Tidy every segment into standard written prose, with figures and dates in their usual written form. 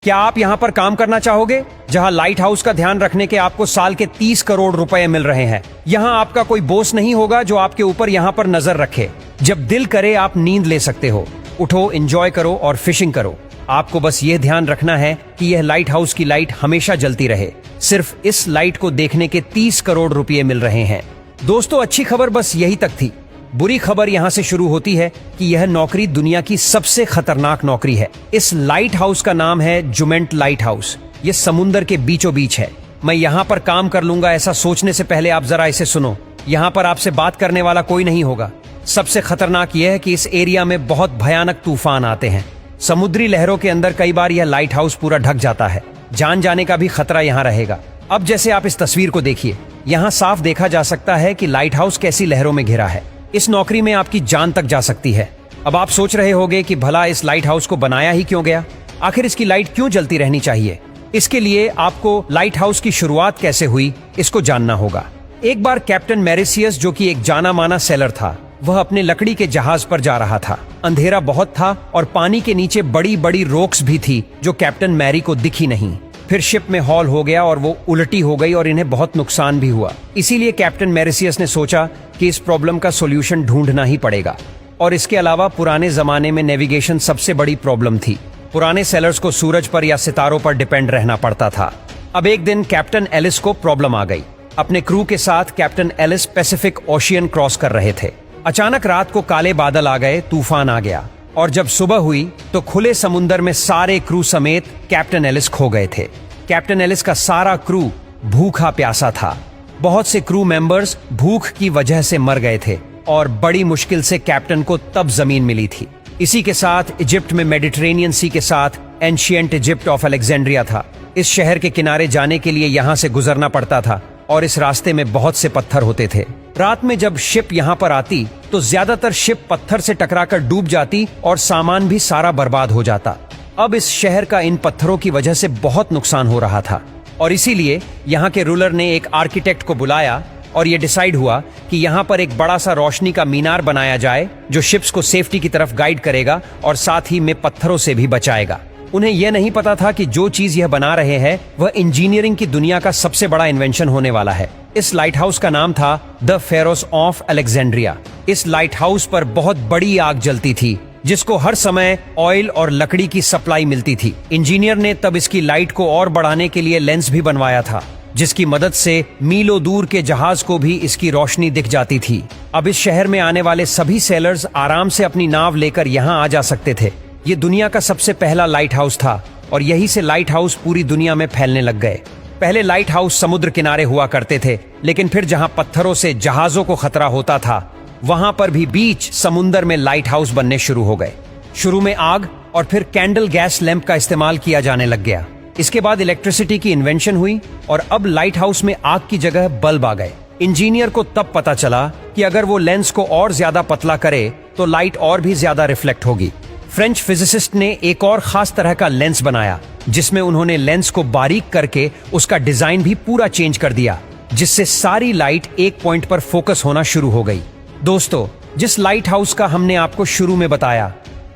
क्या आप यहाँ पर काम करना चाहोगे, जहाँ लाइट हाउस का ध्यान रखने के आपको साल के 30 करोड़ रुपए मिल रहे हैं? यहाँ आपका कोई बॉस नहीं होगा जो आपके ऊपर यहाँ पर नजर रखे। जब दिल करे आप नींद ले सकते हो, उठो, एंजॉय करो और फिशिंग करो। आपको बस ये ध्यान रखना है कि यह लाइट हाउस की लाइट हमेशा जलती रहे। सिर्फ इस लाइट को देखने के 30 करोड़ रुपए मिल रहे हैं। दोस्तों, अच्छी खबर बस यही तक थी। बुरी खबर यहाँ से शुरू होती है कि यह नौकरी दुनिया की सबसे खतरनाक नौकरी है। इस लाइट हाउस का नाम है जुमेंट लाइट हाउस। ये समुंदर के बीचों बीच है। मैं यहाँ पर काम कर लूंगा ऐसा सोचने से पहले आप जरा इसे सुनो। यहाँ पर आपसे बात करने वाला कोई नहीं होगा। सबसे खतरनाक यह है कि इस एरिया में बहुत भयानक तूफान आते हैं। समुद्री लहरों के अंदर कई बार यह लाइट हाउस पूरा ढक जाता है। जान जाने का भी खतरा यहाँ रहेगा। अब जैसे आप इस तस्वीर को देखिए, यहाँ साफ देखा जा सकता है कि लाइट हाउस कैसी लहरों में घिरा है। इस नौकरी में आपकी जान तक जा सकती है। अब आप सोच रहे होंगे कि भला इस लाइट हाउस को बनाया ही क्यों गया, आखिर इसकी लाइट क्यों जलती रहनी चाहिए? इसके लिए आपको लाइट हाउस की शुरुआत कैसे हुई इसको जानना होगा। एक बार कैप्टन मैरिसियस, जो कि एक जाना माना सेलर था, वह अपने लकड़ी के जहाज पर जा रहा था। अंधेरा बहुत था और पानी के नीचे बड़ी बड़ी रोक्स भी थी जो कैप्टन मैरी को दिखी नहीं। फिर शिप में हॉल हो गया और वो उल्टी हो गई और इन्हें बहुत नुकसान भी हुआ। इसीलिए कैप्टन मैरिसियस ने सोचा कि इस प्रॉब्लम का सॉल्यूशन ढूंढना ही पड़ेगा। और इसके अलावा पुराने जमाने में नेविगेशन सबसे बड़ी प्रॉब्लम थी। पुराने सेलर्स को सूरज पर या सितारों पर डिपेंड रहना पड़ता था। अब एक दिन कैप्टन एलिस को प्रॉब्लम आ गई। अपने क्रू के साथ captain Ellis Pacific Ocean cross कर रहे थे। अचानक रात को काले बादल आ गए, तूफान आ गया और जब सुबह हुई तो खुले समुंदर में सारे क्रू समेत कैप्टन एलिस खो गए थे। कैप्टन एलिस का सारा क्रू भूखा प्यासा था। बहुत से क्रू मेंबर्स भूख की वजह से मर गए थे और बड़ी मुश्किल से कैप्टन को तब जमीन मिली थी। इसी के साथ इजिप्ट में मेडिटेरेनियन सी के साथ एंशिएंट इजिप्ट ऑफ अलेक्जेंड्रिया था। इस शहर के किनारे जाने के लिए यहाँ से गुजरना पड़ता था और इस रास्ते में बहुत से पत्थर होते थे। रात में जब शिप यहाँ पर आती तो ज्यादातर शिप पत्थर से टकराकर डूब जाती और सामान भी सारा बर्बाद हो जाता। अब इस शहर का इन पत्थरों की वजह से बहुत नुकसान हो रहा था और इसीलिए यहाँ के रूलर ने एक आर्किटेक्ट को बुलाया और ये डिसाइड हुआ कि यहाँ पर एक बड़ा सा रोशनी का मीनार बनाया जाए जो शिप्स को सेफ्टी की तरफ गाइड करेगा और साथ ही में पत्थरों से भी बचाएगा। उन्हें यह नहीं पता था कि जो चीज यह बना रहे हैं वह इंजीनियरिंग की दुनिया का सबसे बड़ा इन्वेंशन होने वाला है। इस लाइट हाउस का नाम था द फेरोस ऑफ अलेक्जेंड्रिया। इस लाइट हाउस पर बहुत बड़ी आग जलती थी जिसको हर समय ऑयल और लकड़ी की सप्लाई मिलती थी। इंजीनियर ने तब इसकी लाइट को और बढ़ाने के लिए लेंस भी बनवाया था जिसकी मदद से मीलों दूर के जहाज को भी इसकी रोशनी दिख जाती थी। अब इस शहर में आने वाले सभी सेलर्स आराम से अपनी नाव लेकर यहाँ आ जा सकते थे। ये दुनिया का सबसे पहला लाइट हाउस था और यहीं से लाइट हाउस पूरी दुनिया में फैलने लग गए। पहले लाइट हाउस समुद्र किनारे हुआ करते थे, लेकिन फिर जहां पत्थरों से जहाजों को खतरा होता था वहां पर भी बीच समुद्र में लाइट हाउस बनने शुरू हो गए। शुरू में आग और फिर कैंडल गैस लैंप का इस्तेमाल किया जाने लग गया। इसके बाद इलेक्ट्रिसिटी की इन्वेंशन हुई और अब लाइट हाउस में आग की जगह बल्ब आ गए। इंजीनियर को तब पता चला कि अगर वो लेंस को और ज्यादा पतला करे तो लाइट और भी ज्यादा रिफ्लेक्ट होगी। फ्रेंच फिजिसिस्ट ने एक और खास तरह का लेंस बनाया जिसमें उन्होंने लेंस को बारीक करके उसका डिजाइन भी पूरा चेंज कर दिया, जिससे सारी लाइट एक पॉइंट पर फोकस होना शुरू हो गई। दोस्तों, जिस लाइट हाउस का हमने आपको शुरू में बताया,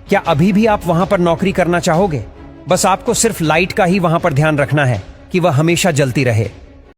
क्या अभी भी आप वहां पर नौकरी करना चाहोगे? बस आपको सिर्फ लाइट का ही वहां पर ध्यान रखना है कि वह हमेशा जलती रहे।